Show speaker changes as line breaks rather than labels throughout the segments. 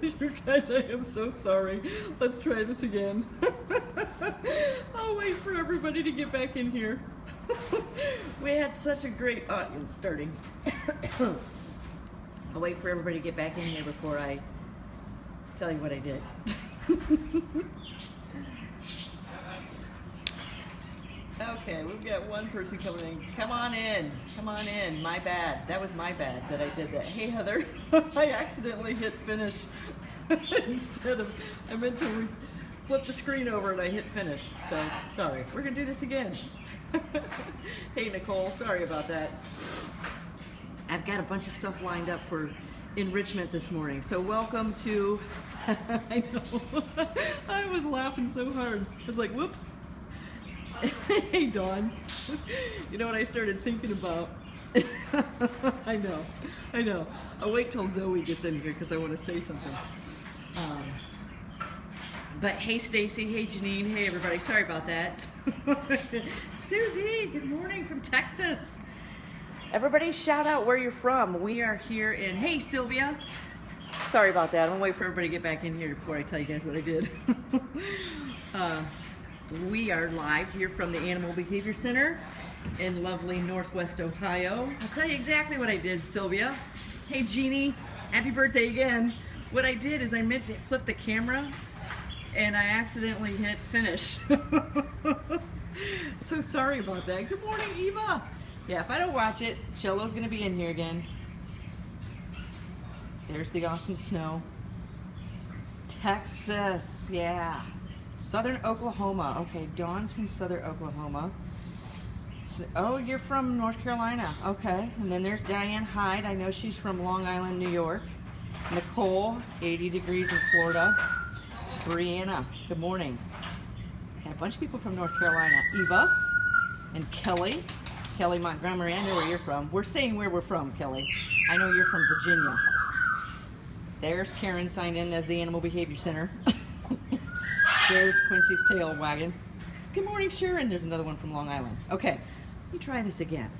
You guys, I am so sorry. Let's try this again. I'll wait for everybody to get back in here. We had such a great audience starting. I'll wait for everybody to get back in here before I tell you what I did. Okay, we've got one person coming in. Come on in. Come on in. My bad. That was my bad that I did that. Hey, Heather. I accidentally hit finish instead of, I meant to flip the screen over and I hit finish. So, sorry. We're going to do this again. Hey, Nicole. Sorry about that. I've got a bunch of stuff lined up for enrichment this morning. So, welcome to, I know. I was laughing so hard. I was like, whoops. Hey, Dawn. You know what I started thinking about? I know. I'll wait till Zoe gets in here because I want to say something. But hey, Stacy. Hey, Janine. Hey, everybody. Sorry about that. Susie, good morning from Texas. Everybody shout out where you're from. We are here in, hey, Sylvia. Sorry about that. I'm going to wait for everybody to get back in here before I tell you guys what I did. We are live here from the Animal Behavior Center in lovely Northwest Ohio. I'll tell you exactly what I did, Sylvia. Hey, Jeannie, happy birthday again. What I did is I meant to flip the camera and I accidentally hit finish. So sorry about that. Good morning, Eva. Yeah, if I don't watch it, Cello's going to be in here again. There's the awesome snow. Texas, yeah. Southern Oklahoma. Okay, Dawn's from Southern Oklahoma. So, oh, you're from North Carolina. Okay. And then there's Diane Hyde. I know she's from Long Island, New York. Nicole, 80 degrees in Florida. Brianna, good morning. And a bunch of people from North Carolina. Eva and Kelly. Kelly Montgomery, I know where you're from. We're saying where we're from, Kelly. I know you're from Virginia. There's Karen signed in as the Animal Behavior Center. There's Quincy's tail wagging. Good morning, Sharon. There's another one from Long Island. Okay, let me try this again.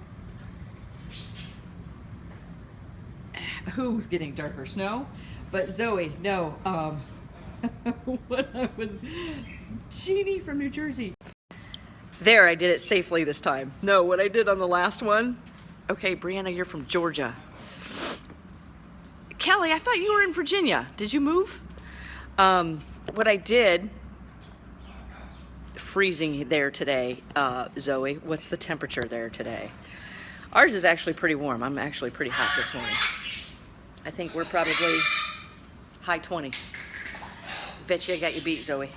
Who's getting darker? Snow? But Zoe, no. What I was... Jeannie from New Jersey. There, I did it safely this time. No, what I did on the last one... Okay, Brianna, you're from Georgia. Kelly, I thought you were in Virginia. Did you move? What I did... Freezing there today, Zoe. What's the temperature there today? Ours is actually pretty warm. I'm actually pretty hot this morning. I think we're probably high 20s. Bet you I got you beat, Zoe.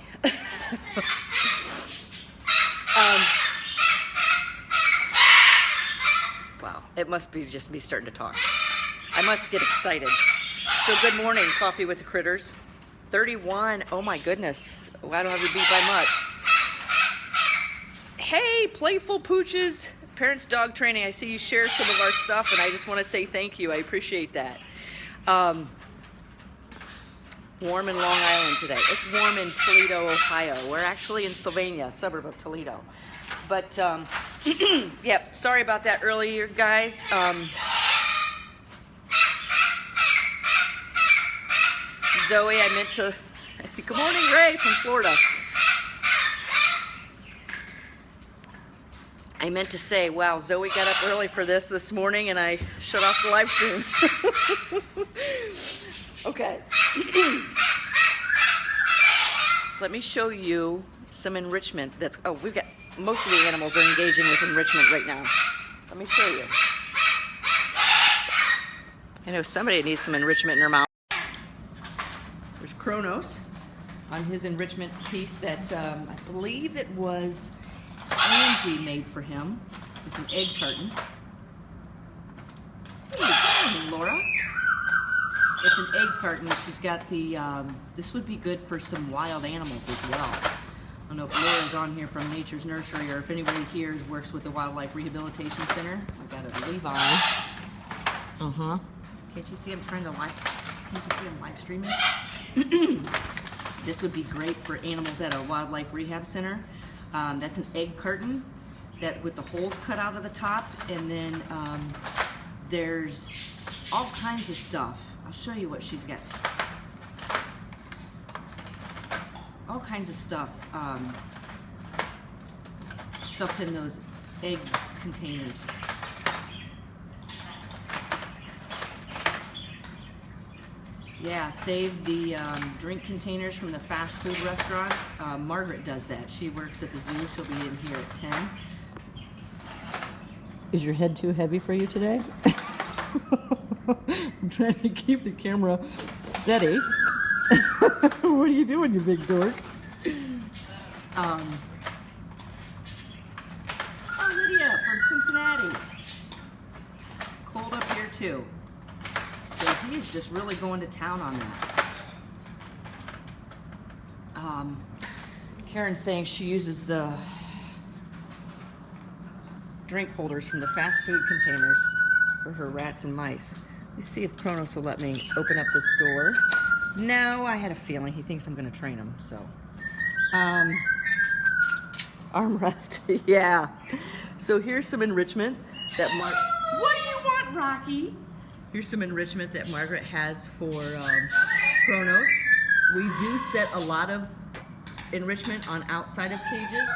Wow, it must be just me starting to talk. I must get excited. So good morning, Coffee with the Critters. 31, oh my goodness. I don't have you beat by much. Hey, Playful Pooches, Parents Dog Training. I see you share some of our stuff, and I just want to say thank you. I appreciate that. Warm in Long Island today. It's warm in Toledo, Ohio. We're actually in Sylvania, a suburb of Toledo. But, yep, sorry about that earlier, guys. Zoe, I meant to... Good morning, Ray from Florida. I meant to say, wow, Zoe got up early for this morning and I shut off the live stream. Okay. Let me show you some enrichment that's, oh, we've got, most of the animals are engaging with enrichment right now. Let me show you. I know somebody needs some enrichment in their mouth. There's Kronos on his enrichment piece that I believe it was Angie made for him. It's an egg carton. Hey, Laura. It's an egg carton. She's got the, this would be good for some wild animals as well. I don't know if Laura's on here from Nature's Nursery or if anybody here works with the Wildlife Rehabilitation Center. I've got a Levi. Can't you see I'm trying to can't you see I'm live streaming? This would be great for animals at a wildlife rehab center. That's an egg carton that with the holes cut out of the top, and then there's all kinds of stuff. I'll show you what she's got. all kinds of stuff stuffed in those egg containers. Yeah, save the drink containers from the fast food restaurants. Margaret does that. She works at the zoo. She'll be in here at 10. Is your head too heavy for you today? I'm trying to keep the camera steady. What are you doing, you big dork? Oh, Lydia from Cincinnati. Cold up here too. So he's just really going to town on that. Karen's saying she uses the drink holders from the fast food containers for her rats and mice. Let's see if Kronos will let me open up this door. No, I had a feeling. He thinks I'm going to train him, so. Armrest, yeah. So here's some enrichment that What do you want, Rocky? Here's some enrichment that Margaret has for Kronos. We do set a lot of enrichment on outside of cages.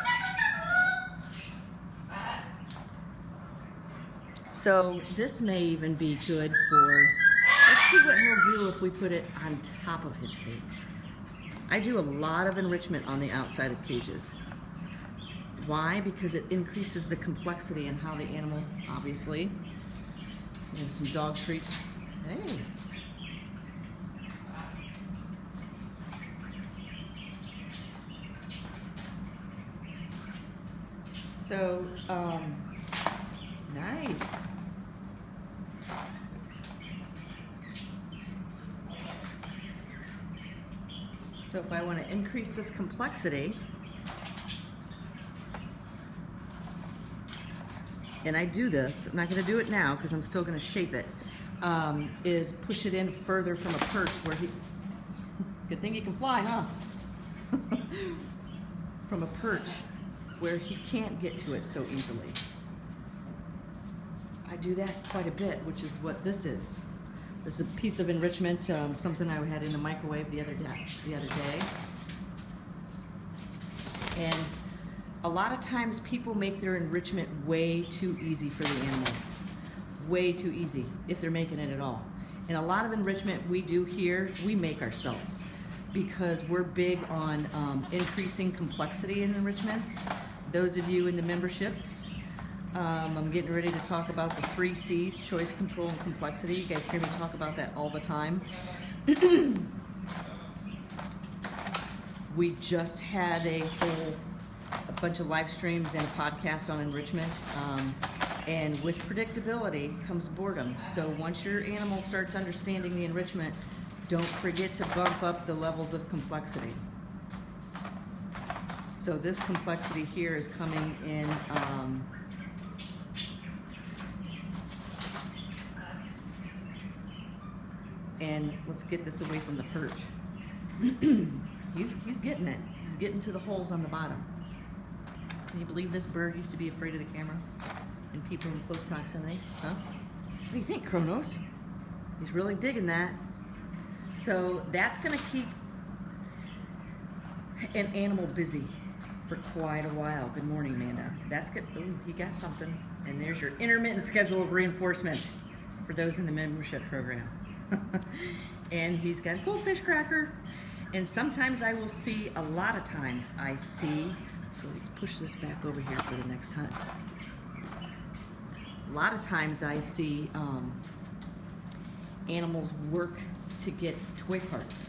So this may even be good for, let's see what he'll do if we put it on top of his cage. I do a lot of enrichment on the outside of cages. Why? Because it increases the complexity in how the animal, obviously. We have some dog treats. Hey. So, nice. So if I want to increase this complexity, and I do this, I'm not going to do it now because I'm still going to shape it, is push it in further from a perch where he, good thing he can fly, huh? From a perch where he can't get to it so easily. I do that quite a bit, which is what this is. This is a piece of enrichment, something I had in the microwave the other day. And a lot of times people make their enrichment way too easy for the animal. Way too easy, if they're making it at all. And a lot of enrichment we do here, we make ourselves because we're big on increasing complexity in enrichments. Those of you in the memberships, I'm getting ready to talk about the 3 C's, choice, control, and complexity. You guys hear me talk about that all the time. We just had a bunch of live streams and a podcast on enrichment. And with predictability comes boredom. So once your animal starts understanding the enrichment, don't forget to bump up the levels of complexity. So this complexity here is coming in and let's get this away from the perch. He's getting it. He's getting to the holes on the bottom. Can you believe this bird used to be afraid of the camera and people in close proximity? Huh? What do you think, Kronos? He's really digging that. So that's going to keep an animal busy for quite a while. Good morning, Amanda. That's good. Ooh, he got something. And there's your intermittent schedule of reinforcement for those in the membership program. And he's got a goldfish cracker. And sometimes I will see, a lot of times I see, so let's push this back over here for the next hunt. A lot of times I see animals work to get toy parts.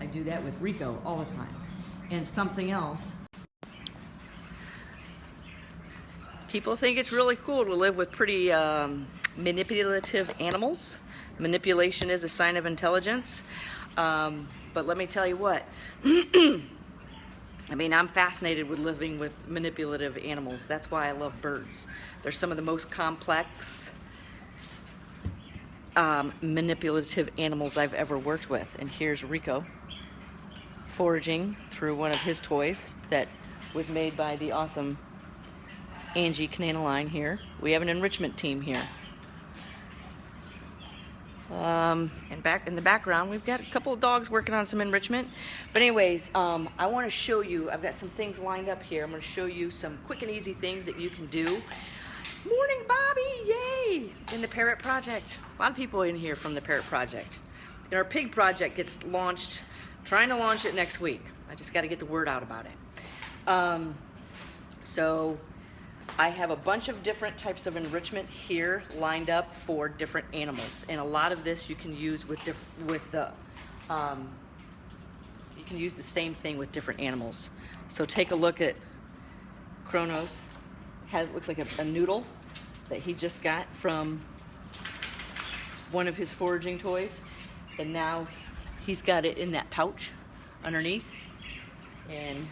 I do that with Rico all the time. And something else. People think it's really cool to live with pretty manipulative animals. Manipulation is a sign of intelligence. But let me tell you what. I mean, I'm fascinated with living with manipulative animals. That's why I love birds. They're some of the most complex manipulative animals I've ever worked with. And here's Rico foraging through one of his toys that was made by the awesome Angie Canana line here. We have an enrichment team here. And back in the background, we've got a couple of dogs working on some enrichment. But anyways, I want to show you, I've got some things lined up here. I'm going to show you some quick and easy things that you can do. Morning, Bobby, yay! In the Parrot Project. A lot of people in here from the Parrot Project. And our pig project gets launched, trying to launch it next week. I just got to get the word out about it. So I have a bunch of different types of enrichment here lined up for different animals, and a lot of this you can use you can use the same thing with different animals. So take a look at Kronos. Looks like a noodle that he just got from one of his foraging toys, and now he's got it in that pouch underneath. And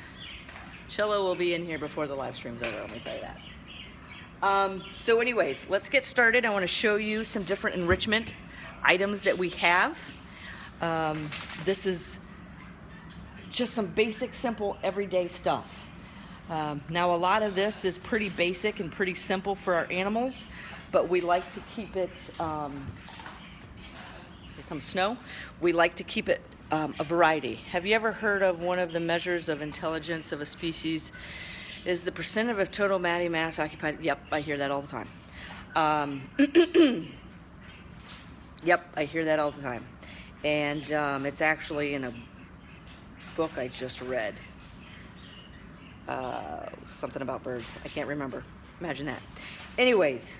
Cello will be in here before the live stream's over, let me tell you that. So anyways, let's get started. I want to show you some different enrichment items that we have. This is just some basic, simple, everyday stuff. Now a lot of this is pretty basic and pretty simple for our animals, but we like to keep it, here comes snow, we like to keep it a variety. Have you ever heard of one of the measures of intelligence of a species is the percent of a total body mass occupied? Yep, I hear that all the time. Yep, I hear that all the time. And it's actually in a book I just read. Something about birds. I can't remember. Imagine that. Anyways,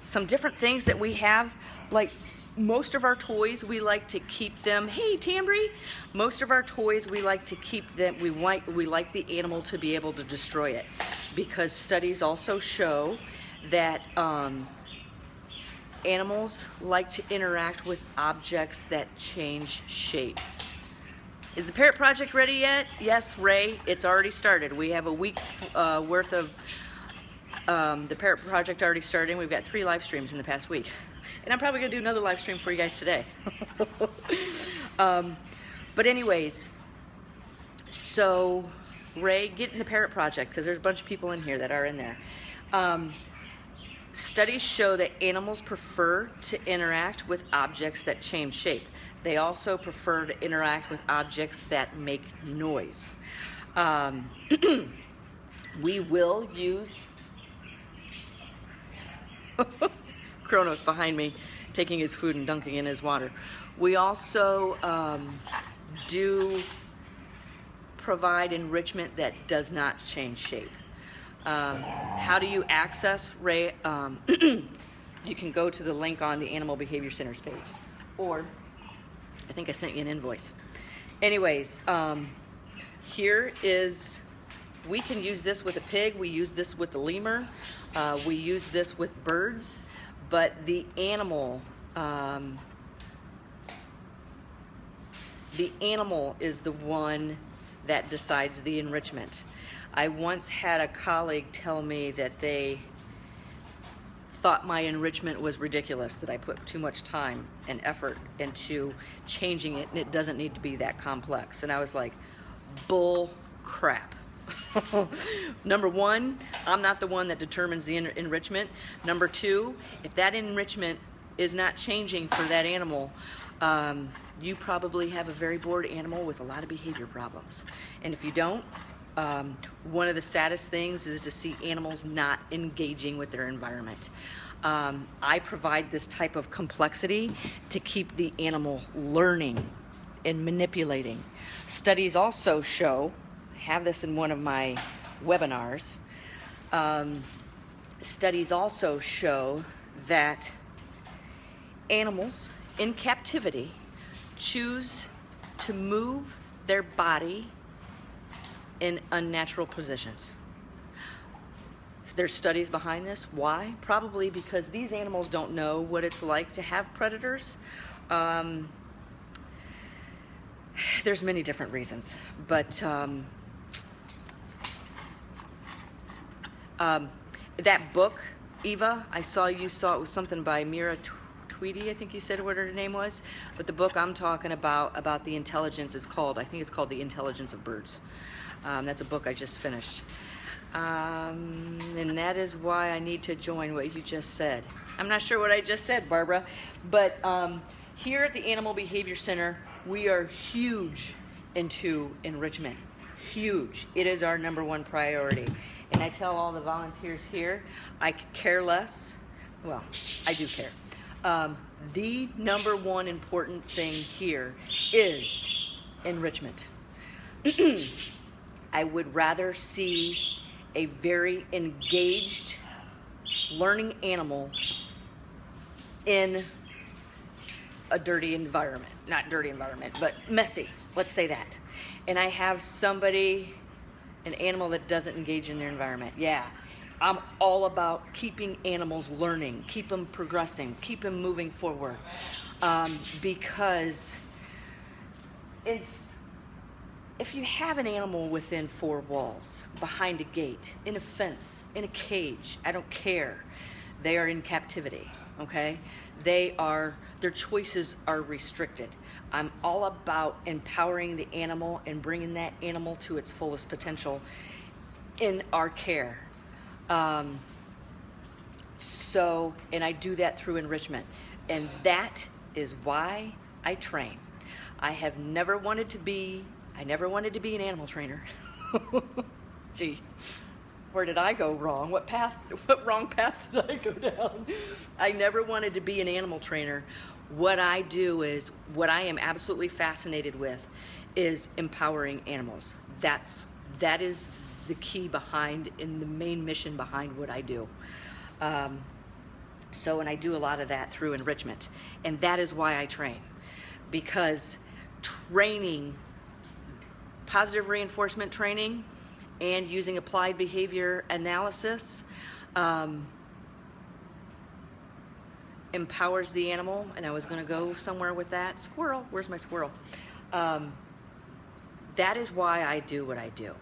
some different things that we have, like most of our toys, we like to keep them. Hey, Tambry! Most of our toys, we like to keep them. We like the animal to be able to destroy it, because studies also show that animals like to interact with objects that change shape. Is the Parrot Project ready yet? Yes, Ray, it's already started. We have a week worth of the Parrot Project already starting. We've got 3 live streams in the past week. And I'm probably going to do another live stream for you guys today. But anyways, so Ray, get in the Parrot Project, because there's a bunch of people in here that are in there. Studies show that animals prefer to interact with objects that change shape. They also prefer to interact with objects that make noise. We will use Kronos behind me taking his food and dunking in his water. We also do provide enrichment that does not change shape. How do you access Ray? You can go to the link on the Animal Behavior Center's page, or I think I sent you an invoice. Anyways, here is, we can use this with a pig, we use this with the lemur, we use this with birds, but the animal is the one that decides the enrichment. I once had a colleague tell me that they thought my enrichment was ridiculous, that I put too much time and effort into changing it, and it doesn't need to be that complex. And I was like, bull crap. Number one, I'm not the one that determines the enrichment. Number two, if that enrichment is not changing for that animal, you probably have a very bored animal with a lot of behavior problems. And if you don't, one of the saddest things is to see animals not engaging with their environment. I provide this type of complexity to keep the animal learning and manipulating. Studies also show, I have this in one of my webinars, studies also show that animals in captivity choose to move their body in unnatural positions. There's studies behind this. Why? Probably because these animals don't know what it's like to have predators. There's many different reasons, but that book, Eva, I saw you saw it was something by Mira Tweedy, I think you said what her name was, but the book I'm talking about the intelligence is called, I think it's called The Intelligence of Birds. That's a book I just finished. And that is why I need to join what you just said. I'm not sure what I just said, Barbara, but
Here at the Animal Behavior Center, we are huge into enrichment. Huge. It is our #1 priority. And I tell all the volunteers here, I could care less. Well, I do care. The #1 important thing here is enrichment. I would rather see a very engaged learning animal in a dirty environment. Not dirty environment, but messy. Let's say that. And I have somebody, an animal that doesn't engage in their environment. Yeah, I'm all about keeping animals learning, keep them progressing, keep them moving forward. Because if you have an animal within 4 walls, behind a gate, in a fence, in a cage, I don't care. They are in captivity, okay? Their choices are restricted. I'm all about empowering the animal and bringing that animal to its fullest potential in our care. And I do that through enrichment. And that is why I train. I never wanted to be an animal trainer. Gee, where did I go wrong? What wrong path did I go down? I never wanted to be an animal trainer. What I do is, what I am absolutely fascinated with is empowering animals. That is the key behind, and the main mission behind what I do. And I do a lot of that through enrichment. And that is why I train. Because training, positive reinforcement training, and using applied behavior analysis empowers the animal. And I was going to go somewhere with that. Squirrel, where's my squirrel? That is why I do what I do.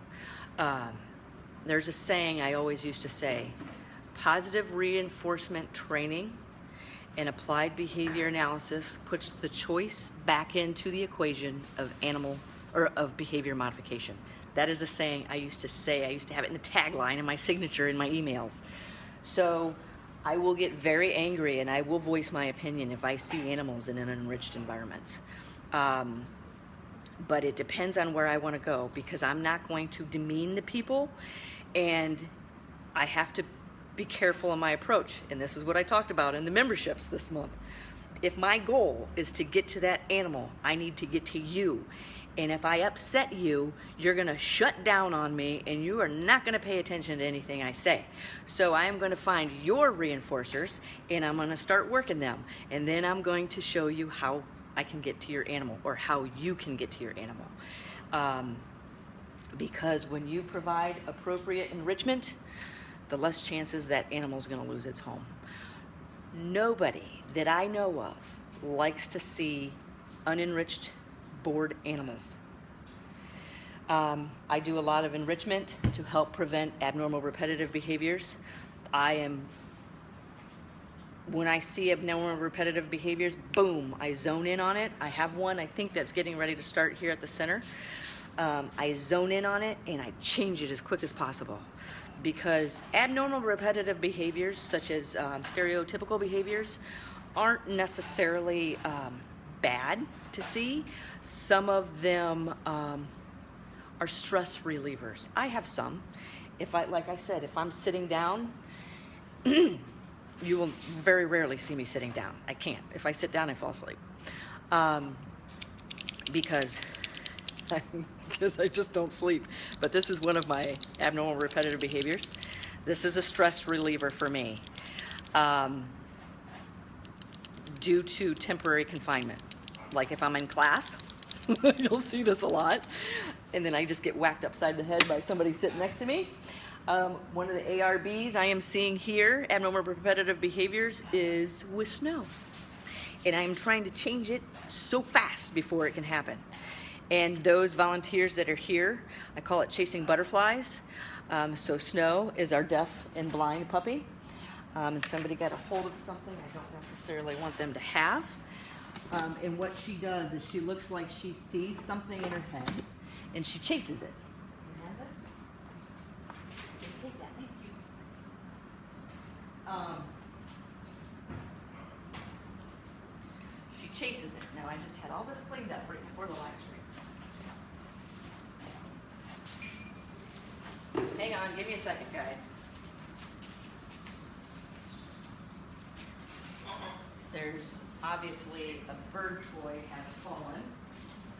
There's a saying I always used to say: positive reinforcement training and applied behavior analysis puts the choice back into the equation of of behavior modification. That is a saying I used to say. I used to have it in the tagline, in my signature, in my emails. So I will get very angry and I will voice my opinion if I see animals in unenriched environments. But it depends on where I want to go, because I'm not going to demean the people, and I have to be careful in my approach. And this is what I talked about in the memberships this month. If my goal is to get to that animal, I need to get to you. And if I upset you, you're going to shut down on me and you are not going to pay attention to anything I say. So I am going to find your reinforcers and I'm going to start working them. And then I'm going to show you how I can get to your animal, or how you can get to your animal. Because when you provide appropriate enrichment, the less chances that animal is going to lose its home. Nobody that I know of likes to see unenriched, bored animals. I do a lot of enrichment to help prevent abnormal repetitive behaviors. When I see abnormal repetitive behaviors, boom, I zone in on it. I have one, I think, that's getting ready to start here at the center. I zone in on it and I change it as quick as possible. Because abnormal repetitive behaviors, such as stereotypical behaviors, aren't necessarily bad to see. Some of them are stress relievers. I have some. Like I said, if I'm sitting down, you will very rarely see me sitting down. I can't. If I sit down, I fall asleep. Because I just don't sleep. But this is one of my abnormal repetitive behaviors. This is a stress reliever for me, due to temporary confinement. Like if I'm in class, you'll see this a lot, and then I just get whacked upside the head by somebody sitting next to me. One of the ARBs I am seeing here, abnormal repetitive behaviors, is with snow. And I'm trying to change it so fast before it can happen. And those volunteers that are here, I call it chasing butterflies. So Snow is our deaf and blind puppy. And somebody got a hold of something I don't necessarily want them to have. And what she does is she looks like she sees something in her head and she chases it. Take that, thank you. She chases it. I just had all this cleaned up right before the live stream. Hang on, give me a second, guys. There's obviously a bird toy has fallen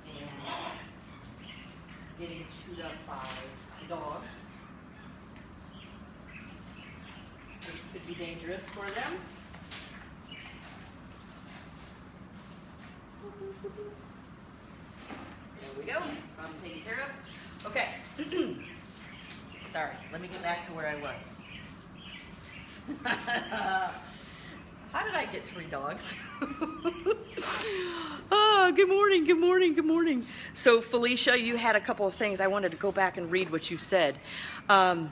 and getting chewed up by dogs, which could be dangerous for them. There we go. Problem taken care of. Okay. Sorry. Let me get back to where I was. How did I get 3 dogs? Oh, good morning, good morning, good morning. So Felicia, you had a couple of things. I wanted to go back and read what you said. I'll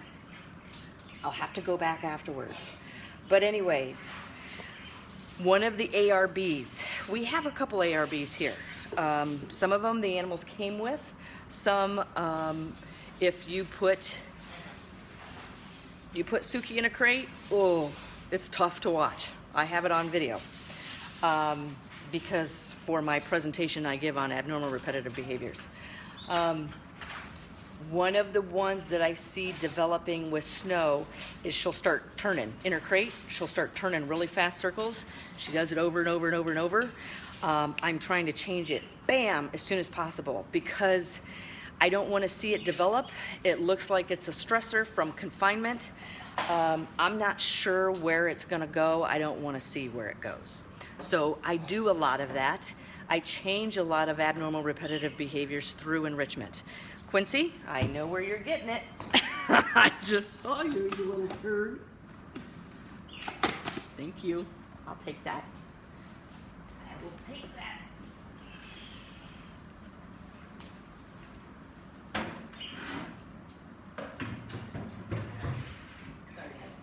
have to go back afterwards. But anyways, one of the ARBs, we have a couple ARBs here. Some of them the animals came with. Some, if you put Suki in a crate, oh, it's tough to watch. I have it on video because for my presentation I give on abnormal repetitive behaviors. One of the ones that I see developing with Snow is she'll start turning in her crate. She'll start turning really fast circles. She does it over and over and over and over. I'm trying to change it, bam, as soon as possible because I don't want to see it develop. It looks like it's a stressor from confinement. I'm not sure where it's going to go. I don't want to see where it goes. So I do a lot of that. I change a lot of abnormal repetitive behaviors through enrichment. Quincy, I know where you're getting it. I just saw you, you little turd. Thank you. I'll take that. I will take that. Sorry, guys.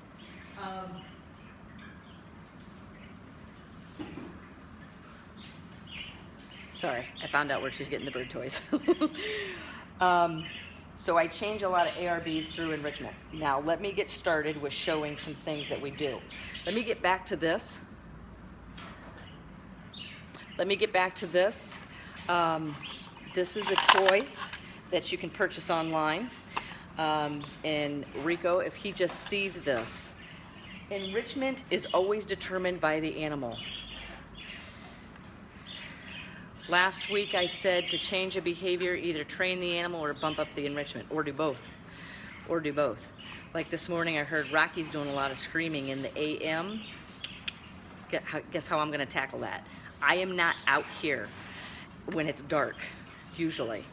Sorry, I found out where she's getting the bird toys. So I change a lot of ARBs through enrichment. Now let me get started with showing some things that we do. Let me get back to this. This is a toy that you can purchase online. And Rico, if he just sees this, enrichment is always determined by the animal. Last week I said to change a behavior, either train the animal or bump up the enrichment, or do both. Like this morning I heard Rocky's doing a lot of screaming in the AM. Guess how I'm going to tackle that? I am not out here when it's dark, usually.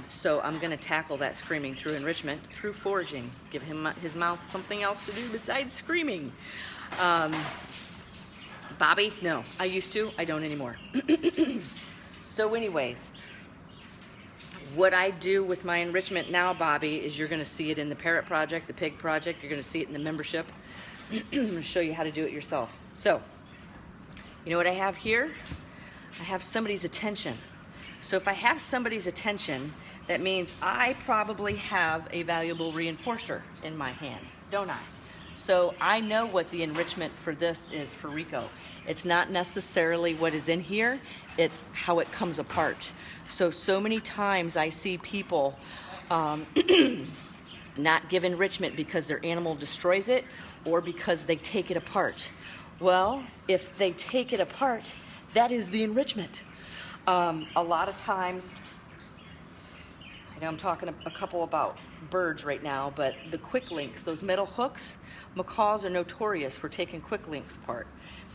So I'm going to tackle that screaming through enrichment, through foraging. Give him his mouth something else to do besides screaming. Bobby, no, I used to, I don't anymore. So anyways, what I do with my enrichment now, Bobby, is you're gonna see it in the Parrot Project, the Pig Project, you're gonna see it in the membership. I'm gonna show you how to do it yourself. So, you know what I have here? I have somebody's attention. So if I have somebody's attention, that means I probably have a valuable reinforcer in my hand, don't I? So I know what the enrichment for this is for Rico. It's not necessarily what is in here, it's how it comes apart. So many times I see people not give enrichment because their animal destroys it or because they take it apart. Well, if they take it apart, that is the enrichment. A lot of times, I know I'm talking a couple about birds right now, but the quick links, those metal hooks, macaws are notorious for taking quick links apart,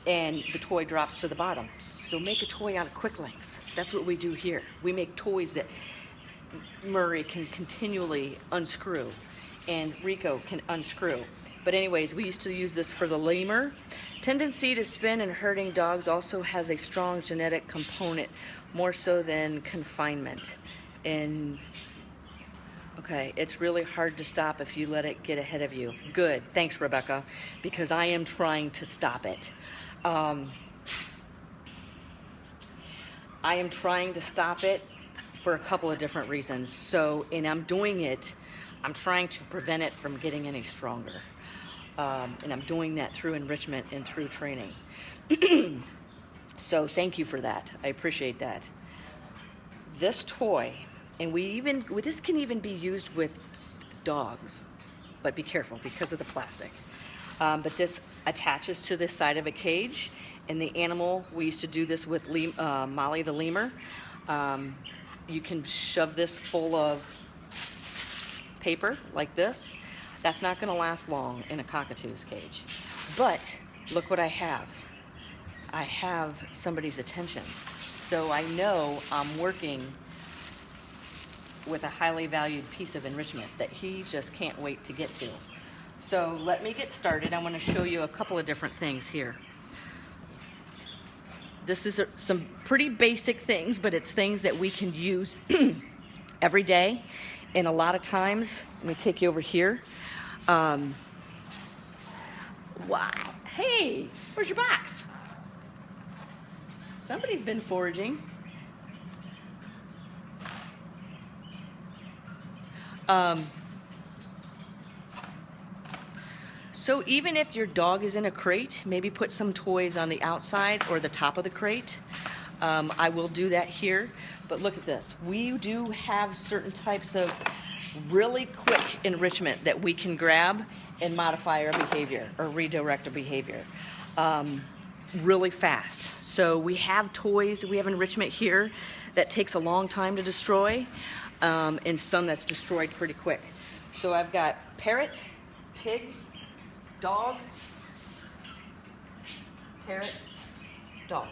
and the toy drops to the bottom. So make a toy out of quick links. That's what we do here. We make toys that Murray can continually unscrew, and Rico can unscrew. But anyways, we used to use this for the lemur. Tendency to spin and herding dogs also has a strong genetic component, more so than confinement. And okay, it's really hard to stop if you let it get ahead of you. Good, thanks Rebecca, because I am trying to stop it. I am trying to stop it for a couple of different reasons. So, and I'm doing it, I'm trying to prevent it from getting any stronger. And I'm doing that through enrichment and through training. So thank you for that. I appreciate that. This toy, and this can even be used with dogs, but be careful because of the plastic. But this attaches to this side of a cage, and the animal, we used to do this with Molly the lemur. You can shove this full of paper like this. That's not going to last long in a cockatoo's cage. But look what I have. I have somebody's attention. So I know I'm working with a highly valued piece of enrichment that he just can't wait to get to. So let me get started. I want to show you a couple of different things here. This is some pretty basic things, but it's things that we can use every day. And a lot of times, let me take you over here. Why? Hey, where's your box? Somebody's been foraging. So even if your dog is in a crate, maybe put some toys on the outside or the top of the crate. I will do that here, but look at this. We do have certain types of really quick enrichment that we can grab and modify our behavior or redirect our behavior really fast. So we have toys, we have enrichment here that takes a long time to destroy, and some that's destroyed pretty quick. So I've got parrot, pig, dog, parrot, dog.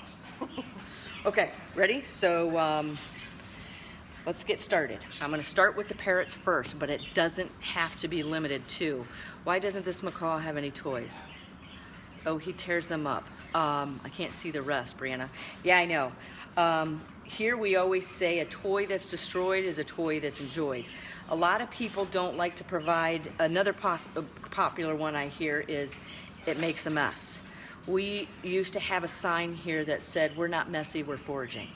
Okay, ready? So let's get started. I'm going to start with the parrots first, but it doesn't have to be limited to. Why doesn't this macaw have any toys? Oh, he tears them up. I can't see the rest, Brianna. Yeah, I know. Here we always say a toy that's destroyed is a toy that's enjoyed. A lot of people don't like to provide, another popular one I hear is it makes a mess. We used to have a sign here that said, we're not messy, we're foraging.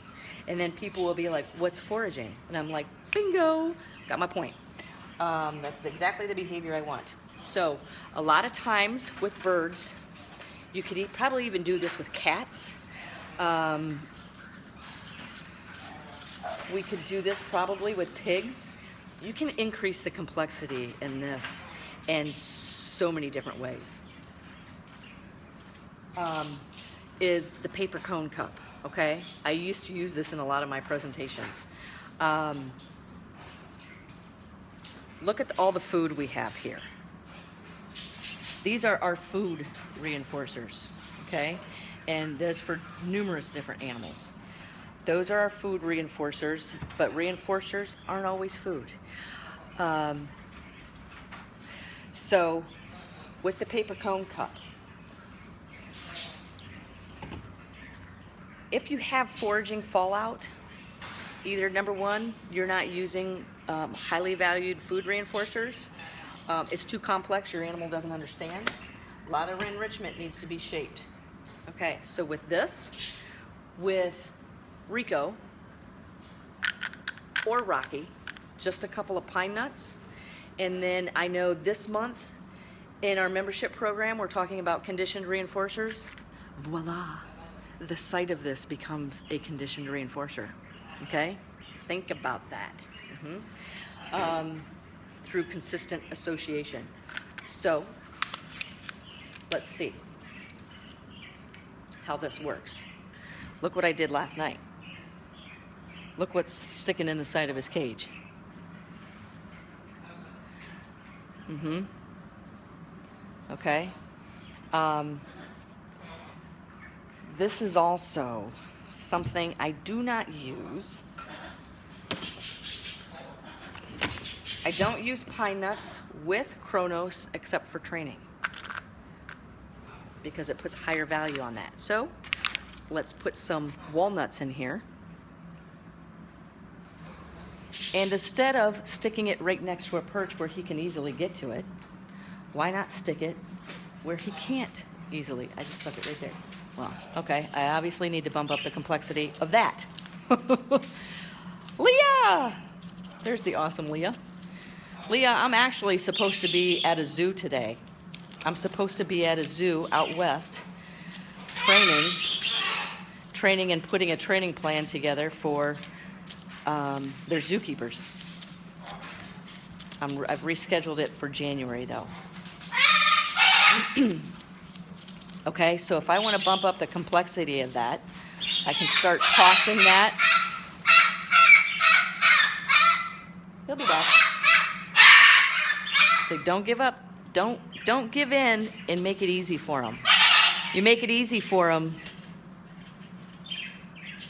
And then people will be like, what's foraging? And I'm like, bingo, got my point. That's exactly the behavior I want. So a lot of times with birds, you could probably even do this with cats. We could do this probably with pigs. You can increase the complexity in this in so many different ways. Is the paper cone cup, okay? I used to use this in a lot of my presentations. Look at all the food we have here. These are our food reinforcers, okay? And there's for numerous different animals. Those are our food reinforcers, but reinforcers aren't always food. So with the paper cone cup, if you have foraging fallout, either number one, you're not using highly valued food reinforcers, it's too complex, your animal doesn't understand. A lot of enrichment needs to be shaped. Okay, so with this, with Rico or Rocky, just a couple of pine nuts, and then I know this month in our membership program we're talking about conditioned reinforcers. Voila, the sight of this becomes a conditioned reinforcer. Okay, think about that. Through consistent association. So let's see how this works. Look what I did last night. Look what's sticking in the side of his cage. Okay. This is also something I do not use. I don't use pine nuts with Chronos except for training because it puts higher value on that. So let's put some walnuts in here. And instead of sticking it right next to a perch where he can easily get to it, why not stick it where he can't easily? I just stuck it right there. Well, okay, I obviously need to bump up the complexity of that. Leah! There's the awesome Leah. Leah, I'm actually supposed to be at a zoo today. training and putting a training plan together for their zookeepers. I've rescheduled it for January though. Okay, so if I want to bump up the complexity of that, I can start tossing that. He'll be back. So don't give up. Don't give in and make it easy for them. You make it easy for them,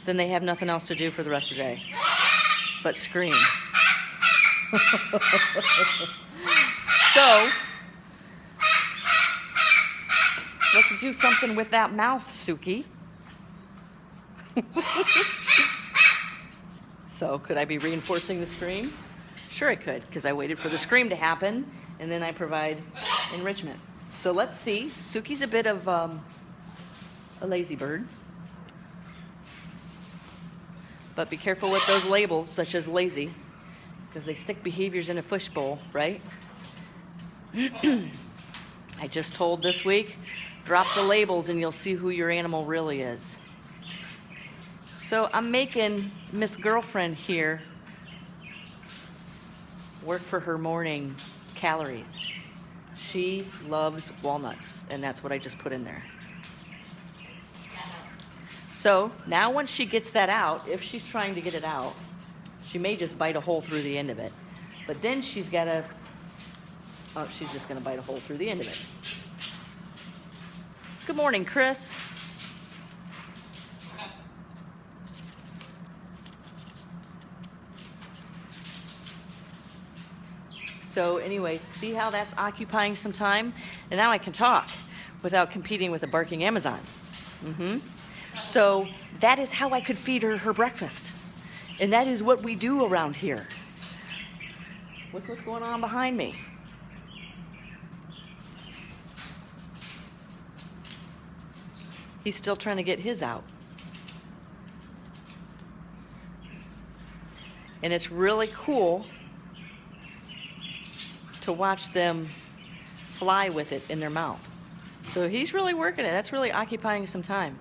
then they have nothing else to do for the rest of the day but scream. So let's do something with that mouth, Suki. So could I be reinforcing the scream? Sure I could, because I waited for the scream to happen, and then I provide enrichment. So let's see. Suki's a bit of a lazy bird. But be careful with those labels, such as lazy, because they stick behaviors in a fishbowl, right? I just told this week, drop the labels and you'll see who your animal really is. So I'm making Miss Girlfriend here work for her morning calories. She loves walnuts, and that's what I just put in there. So now once she gets that out, if she's trying to get it out, she may just bite a hole through the end of it. But then she's got to, oh, she's just going to bite a hole through the end of it. Good morning, Chris. So anyways, see how that's occupying some time? And now I can talk without competing with a barking Amazon. So that is how I could feed her breakfast. And that is what we do around here. Look what's going on behind me. He's still trying to get his out. And it's really cool to watch them fly with it in their mouth. So he's really working it. That's really occupying some time.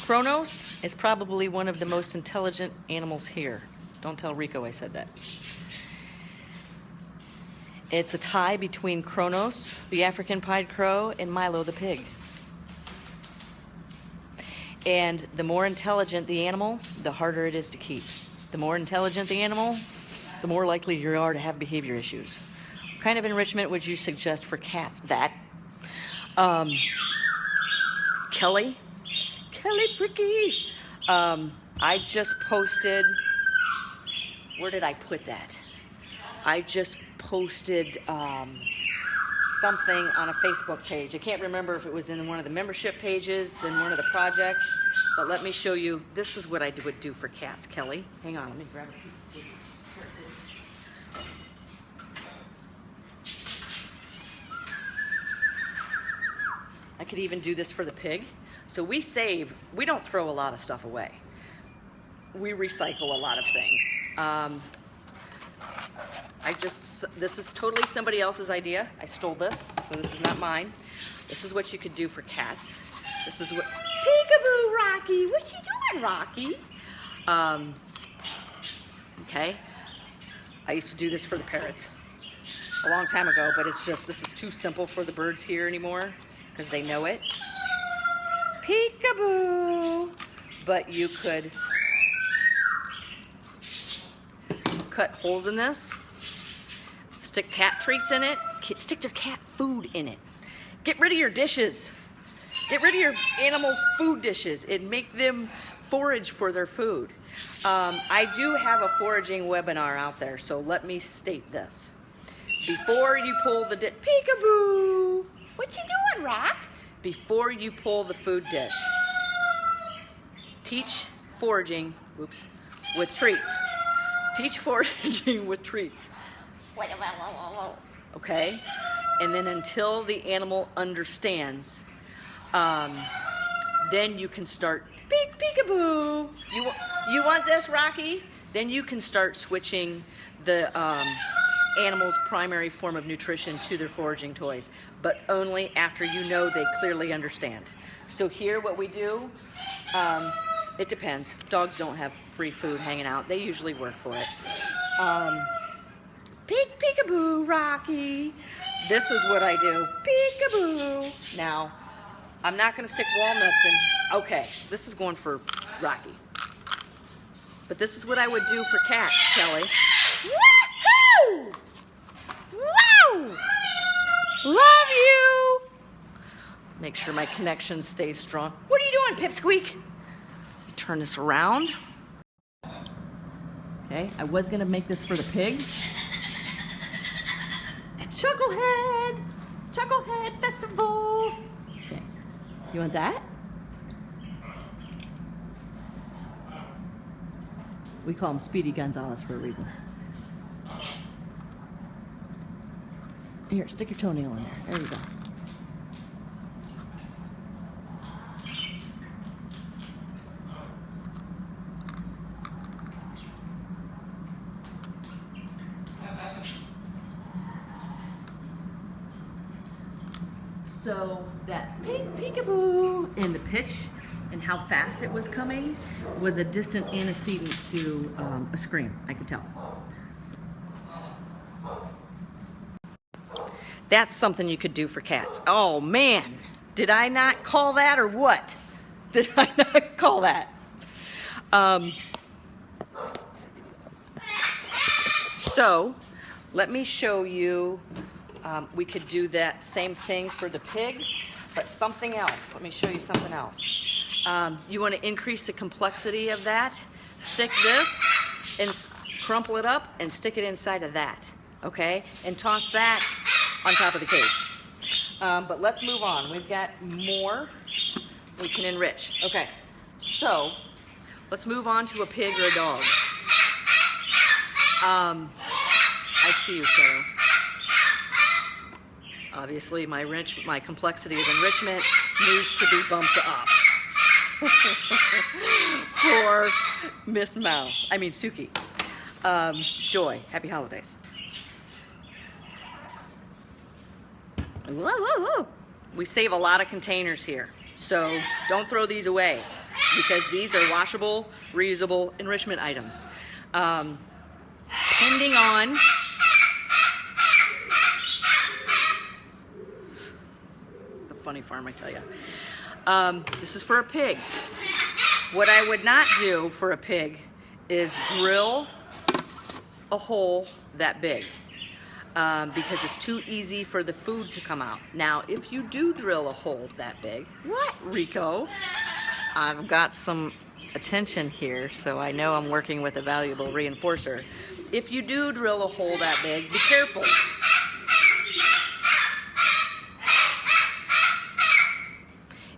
Kronos is probably one of the most intelligent animals here. Don't tell Rico I said that. It's a tie between Kronos, the African pied crow, and Milo the pig. And the more intelligent the animal, the harder it is to keep. The more intelligent the animal, the more likely you are to have behavior issues. What kind of enrichment would you suggest for cats? That. Kelly Fricky. I just posted, where did I put that? I just posted something on a Facebook page. I can't remember if it was in one of the membership pages in one of the projects, but let me show you. This is what I would do for cats, Kelly. Hang on, let me grab a piece of sticky. I could even do this for the pig. So we don't throw a lot of stuff away. We recycle a lot of things. This is totally somebody else's idea. I stole this, so this is not mine. This is what you could do for cats. This is what, peekaboo, Rocky. What you doing, Rocky? Okay. I used to do this for the parrots a long time ago, but it's just, this is too simple for the birds here anymore because they know it. Peekaboo. But you could cut holes in this, stick cat treats in it, stick their cat food in it. Get rid of your dishes. Get rid of your animals' food dishes and make them forage for their food. I do have a foraging webinar out there, so let me state this. Before you pull the dish, peekaboo, what you doing, Rock? Before you pull the food dish, teach foraging, with treats. Teach foraging with treats. Okay? And then until the animal understands, then you can start, peekaboo. You want this, Rocky? Then you can start switching the animal's primary form of nutrition to their foraging toys, but only after you know they clearly understand. So here what we do, It depends. Dogs don't have free food hanging out. They usually work for it. Peekaboo, Rocky. This is what I do. Peekaboo. Now, I'm not going to stick walnuts in. Okay, this is going for Rocky. But this is what I would do for cats, Kelly. Woohoo! Wow! Love you! Make sure my connection stays strong. What are you doing, Pipsqueak? Turn this around. Okay, I was gonna make this for the pig. Chucklehead! Chucklehead Festival! Okay, you want that? We call him Speedy Gonzalez for a reason. Here, stick your toenail in there. There you go. So that peekaboo and the pitch and how fast it was coming was a distant antecedent to a scream, I could tell. That's something you could do for cats. Oh man, did I not call that or what? Did I not call that? So let me show you. We could do that same thing for the pig, but something else. Let me show you something else. You want to increase the complexity of that? Stick this and crumple it up and stick it inside of that, okay? And toss that on top of the cage. But let's move on. We've got more we can enrich. Okay, so let's move on to a pig or a dog. I see you, Shadow. Obviously, my complexity of enrichment needs to be bumped up for Miss Mouth. I mean, Suki. Joy, happy holidays. Whoa, whoa, whoa. We save a lot of containers here, so don't throw these away because these are washable, reusable enrichment items. Depending on funny farm, I tell you. This is for a pig. What I would not do for a pig is drill a hole that big because it's too easy for the food to come out. Now, if you do drill a hole that big, what, Rico? I've got some attention here, so I know I'm working with a valuable reinforcer. If you do drill a hole that big, be careful.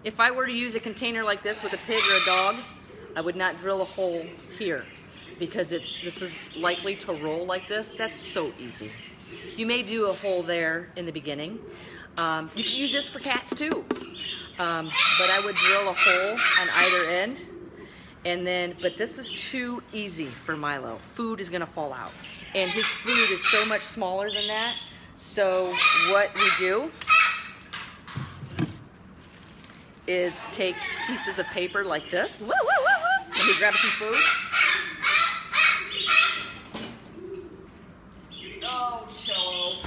If I were to use a container like this with a pig or a dog, I would not drill a hole here because this is likely to roll like this. That's so easy. You may do a hole there in the beginning. You can use this for cats too. But I would drill a hole on either end. And then, but this is too easy for Milo. Food is gonna fall out. And his food is so much smaller than that. So what we do is take pieces of paper like this. Whoa, whoa, whoa, whoa. Let me grab some food. Oh, Cello.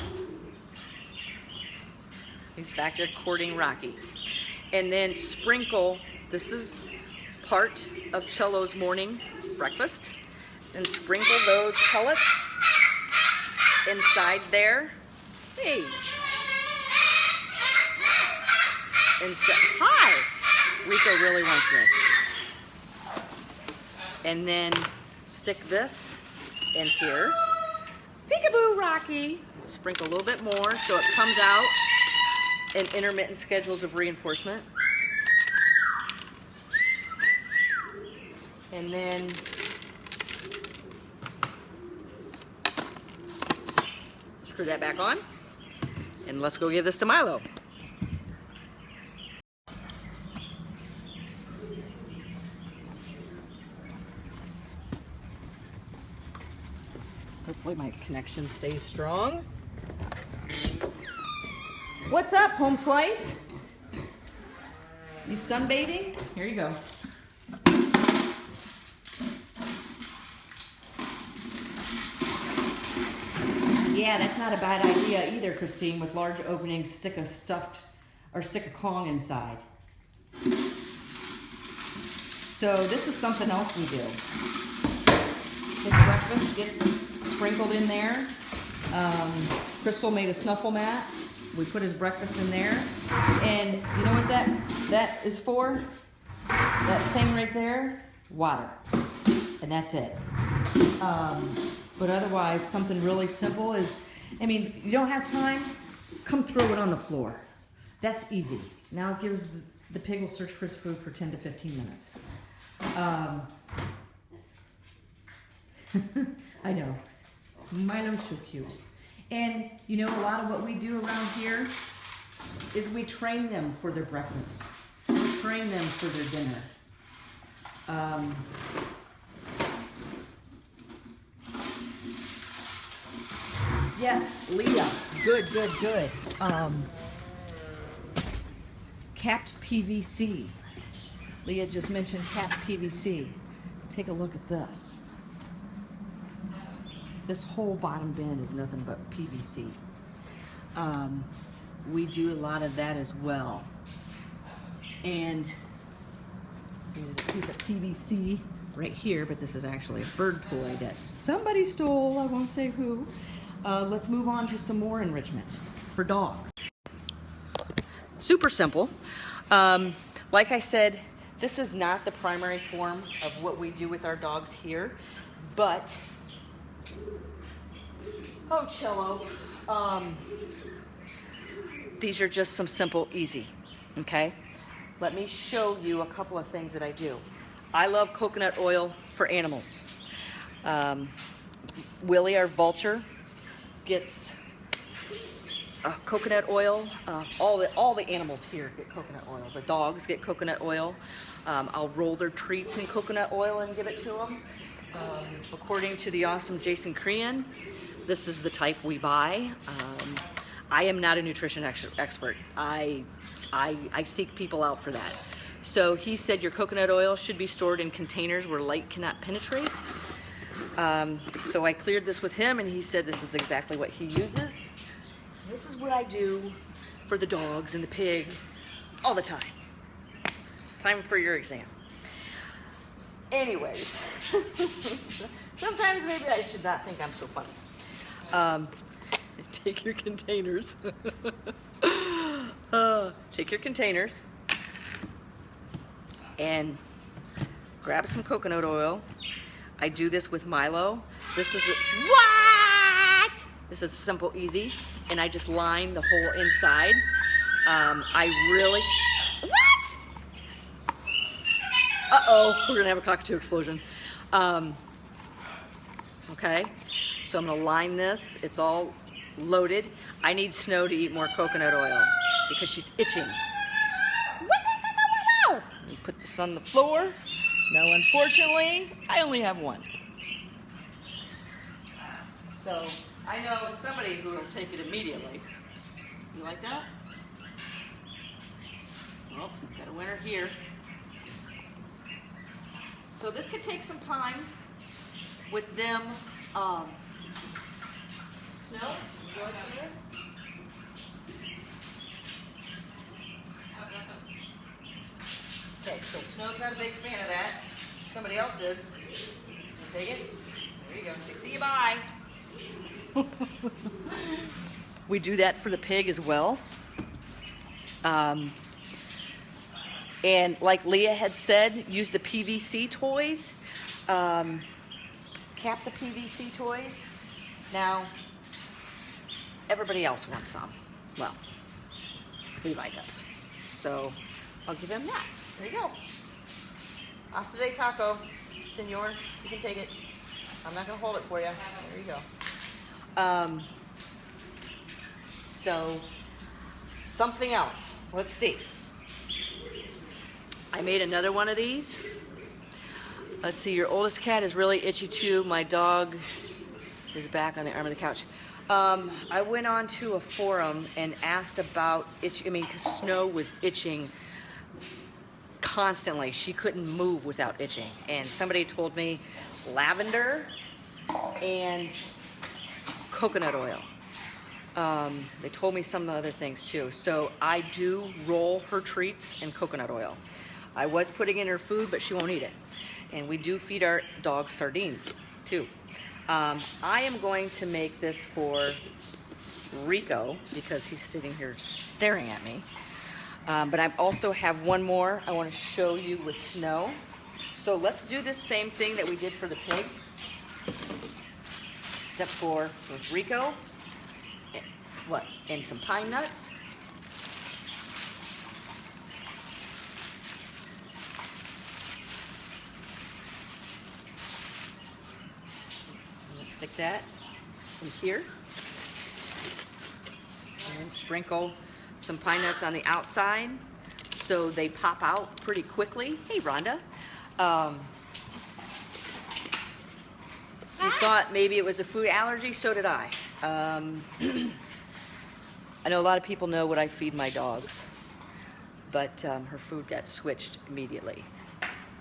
He's back there courting Rocky. And then sprinkle, this is part of Cello's morning breakfast. And sprinkle those pellets inside there. Hey. And so, hi! Rico really wants this. And then stick this in here. Peekaboo, Rocky! Sprinkle a little bit more so it comes out in intermittent schedules of reinforcement. And then screw that back on. And let's go give this to Milo. Hopefully my connection stays strong. What's up, Home Slice? You sunbathing? Here you go.
yeah, that's not a bad idea either, Christine. With large openings, stick a Kong inside. So this is something else we do. His breakfast gets sprinkled in there. Crystal made a snuffle mat. We put his breakfast in there. And you know what that is for? That thing right there? Water. And that's it. But otherwise, something really simple is, I mean, you don't have time, come throw it on the floor. That's easy. Now it gives, the pig will search for his food for 10 to 15 minutes. I know. Milo's so cute. And you know, a lot of what we do around here is we train them for their breakfast. We train them for their dinner. Yes, Leah. Good, good, good. Capped PVC. Leah just mentioned capped PVC. Take a look at this. This whole bottom bin is nothing but PVC. We do a lot of that as well. And see, there's a piece of PVC right here, but this is actually a bird toy that somebody stole. I won't say who. Let's move on to some more enrichment for dogs. Super simple. Like I said, this is not the primary form of what we do with our dogs here, but oh, Cello. These are just some simple, easy, okay? Let me show you a couple of things that I do. I love coconut oil for animals. Willie, our vulture, gets coconut oil. All the animals here get coconut oil. The dogs get coconut oil. I'll roll their treats in coconut oil and give it to them. According to the awesome Jason Crean, this is the type we buy. I am not a nutrition expert. I seek people out for that. So he said your coconut oil should be stored in containers where light cannot penetrate. So I cleared this with him and he said this is exactly what he uses. This is what I do for the dogs and the pig all the time. Time for your exam. Anyways, sometimes maybe I should not think I'm so funny. Take your containers. Take your containers and grab some coconut oil. I do this with Milo. This is what? This is simple, easy, and I just line the whole inside. I really, what? Uh-oh, we're gonna have a cockatoo explosion. Okay, so I'm gonna line this. It's all loaded. I need Snow to eat more coconut oil because she's itching. Let me put this on the floor. No, unfortunately, I only have one. So I know somebody who will take it immediately. You like that? Oh, got a winner here. So this could take some time with them. Snow, you like some of this? Okay, so Snow's not a big fan of that. Somebody else is. You take it? There you go. Say, see you, bye. We do that for the pig as well. And like Leah had said, use the PVC toys. Cap the PVC toys. Now, everybody else wants some. Well, Levi does. So I'll give him that. There you go. Hasta de taco, senor. You can take it. I'm not going to hold it for you. There you go. So, something else. Let's see. I made another one of these. Let's see, your oldest cat is really itchy too. My dog is back on the arm of the couch. I went on to a forum and asked about because Snow was itching constantly. She couldn't move without itching. And somebody told me lavender and coconut oil.
They told me some other things too. So I do roll her treats in coconut oil. I was putting in her food, but she won't eat it. And we do feed our dog sardines too. I am going to make this for Rico because he's sitting here staring at me. But I also have one more I want to show you with Snow. So let's do this same thing that we did for the pig, except for with Rico. What? And some pine nuts. Let's stick that in here. And sprinkle some pine nuts on the outside so they pop out pretty quickly. Hey, Rhonda. You thought maybe it was a food allergy, so did I. I know a lot of people know what I feed my dogs, but her food got switched immediately,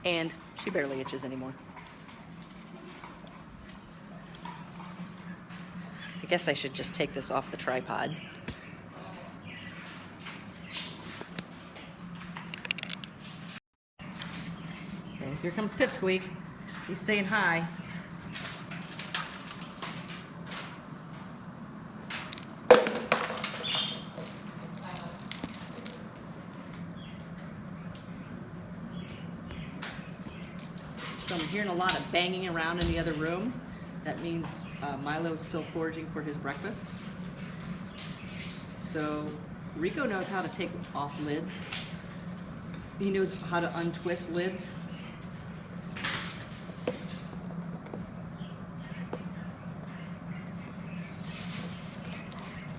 and she barely itches anymore. I guess I should just take this off the tripod. So here comes Pipsqueak. He's saying hi. So I'm hearing a lot of banging around in the other room. That means Milo is still foraging for his breakfast. So Rico knows how to take off lids. He knows how to untwist lids.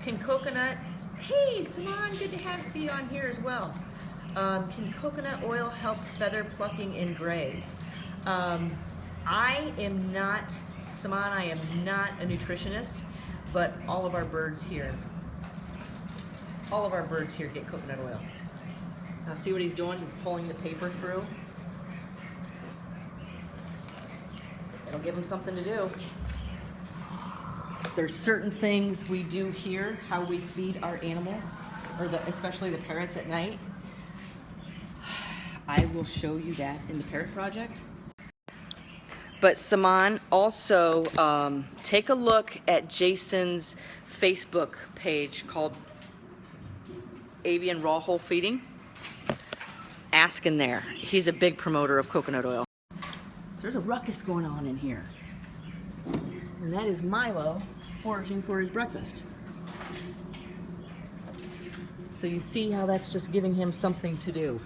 Can coconut, hey Simon, good to see you on here as well. Can coconut oil help feather plucking in grays? I am not, Simon, I am not a nutritionist, but all of our birds here get coconut oil. Now see what he's doing? He's pulling the paper through. It'll give him something to do. There's certain things we do here, how we feed our animals, or especially the parrots at night. I will show you that in the parrot project. But Simon, also take a look at Jason's Facebook page called Avian Raw Whole Feeding. Ask in there. He's a big promoter of coconut oil. So there's a ruckus going on in here. And that is Milo foraging for his breakfast. So you see how that's just giving him something to do.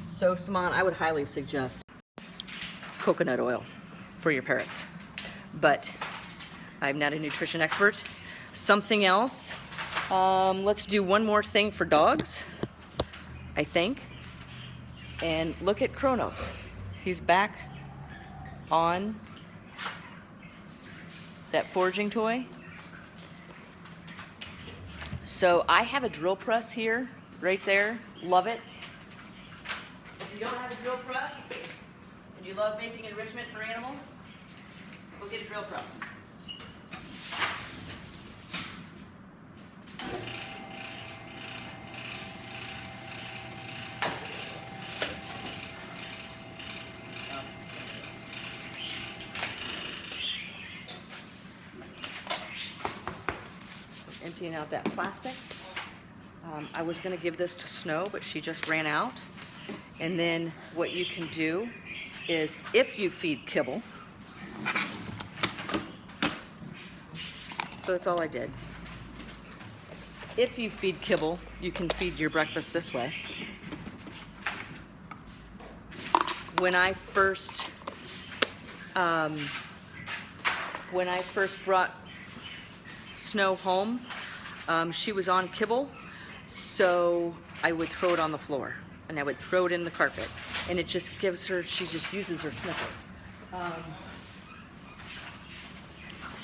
So Simon, I would highly suggest coconut oil for your parrots, but I'm not a nutrition expert. Something else, let's do one more thing for dogs, I think. And look at Kronos. He's back on that foraging toy. So I have a drill press here, right there, love it. If you don't have a drill press, and you love making enrichment for animals, go get a drill press. So emptying out that plastic. I was going to give this to Snow, but she just ran out. And then what you can do is, if you feed kibble, so that's all I did. If you feed kibble, you can feed your breakfast this way. When I first brought Snow home, she was on kibble, so I would throw it on the floor. And I would throw it in the carpet, and it just gives her, she just uses her sniffer.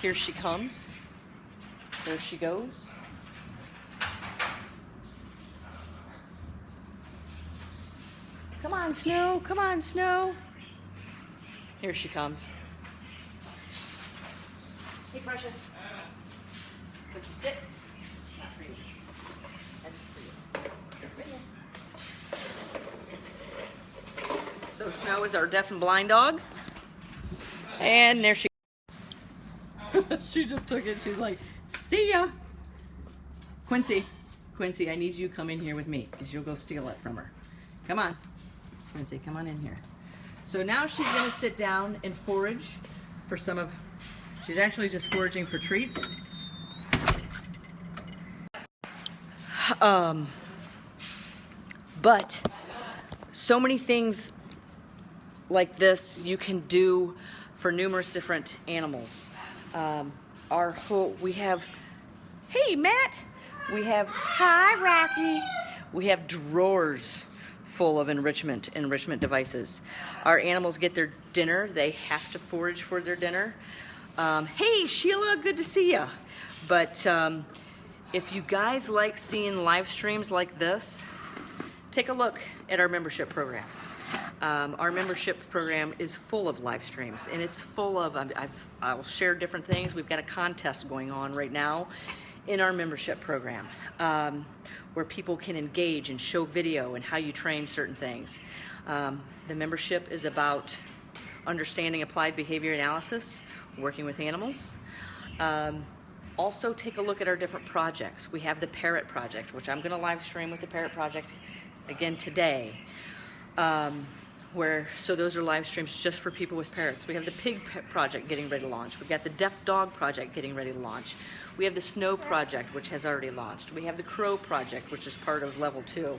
Here she comes. There she goes. Come on, Snow. Come on, Snow. Here she comes. Hey, Precious. Would you sit? Not for you. That's for you. So Snow is our deaf and blind dog. And there she she just took it. She's like, see ya. Quincy, I need you to come in here with me because you'll go steal it from her. Come on. Quincy, come on in here. So now she's going to sit down and forage for some of, she's actually just foraging for treats. But so many things like this you can do for numerous different animals. We have, hey Matt, we have, hi Rocky, we have drawers full of enrichment devices. Our animals get their dinner, they have to forage for their dinner. Hey Sheila, good to see ya. But if you guys like seeing live streams like this, take a look at our membership program. Our membership program is full of live streams, and it's full of, I'll share different things. We've got a contest going on right now in our membership program where people can engage and show video and how you train certain things. The membership is about understanding applied behavior analysis, working with animals. Also take a look at our different projects. We have the Parrot Project, which I'm going to live stream with the Parrot Project again today. So those are live streams just for people with parrots. We have the Pig Project getting ready to launch. We've got the Deaf Dog Project getting ready to launch. We have the Snow Project, which has already launched. We have the Crow Project, which is part of level 2.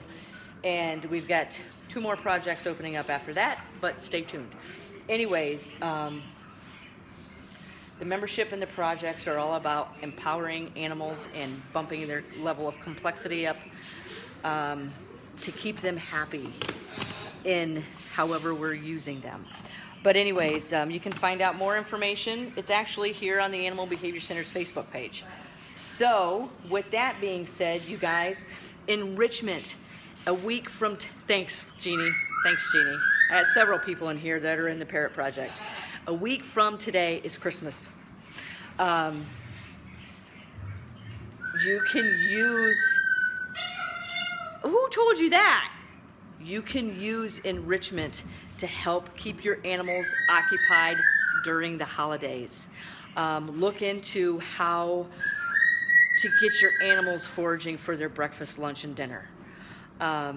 And we've got 2 more projects opening up after that, but stay tuned. Anyways, the membership and the projects are all about empowering animals and bumping their level of complexity up to keep them happy in however we're using them. But anyways, you can find out more information. It's actually here on the Animal Behavior Center's Facebook page. So with that being said, you guys, Enrichment, a week from, thanks Jeannie. I got several people in here that are in the Parrot Project. A week from today is Christmas. You can use, who told you that? You can use enrichment to help keep your animals occupied during the holidays. Look into how to get your animals foraging for their breakfast, lunch, and dinner. All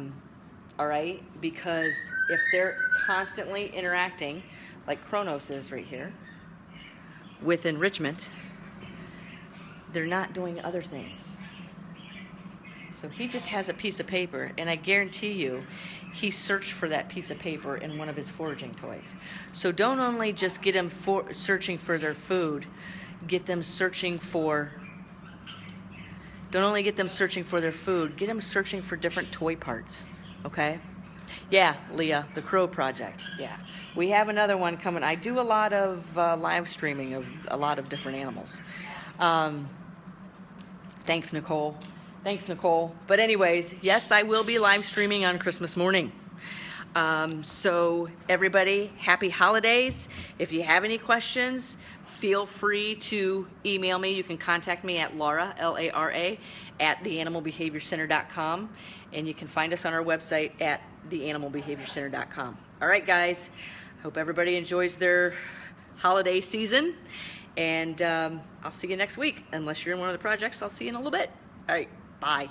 right? Because if they're constantly interacting, like Kronos is right here, with enrichment, they're not doing other things. So he just has a piece of paper, and I guarantee you, he searched for that piece of paper in one of his foraging toys. So don't only just get them searching for their food, get them searching for, don't only get them searching for their food, get them searching for different toy parts, okay? Yeah, Leah, the Crow Project, yeah. We have another one coming. I do a lot of live streaming of a lot of different animals. Thanks, Nicole. But anyways, yes, I will be live streaming on Christmas morning. So everybody, happy holidays. If you have any questions, feel free to email me. You can contact me at Lara, L-A-R-A, at theanimalbehaviorcenter.com. And you can find us on our website at theanimalbehaviorcenter.com. All right, guys. Hope everybody enjoys their holiday season. And I'll see you next week. Unless you're in one of the projects, I'll see you in a little bit. All right. Bye.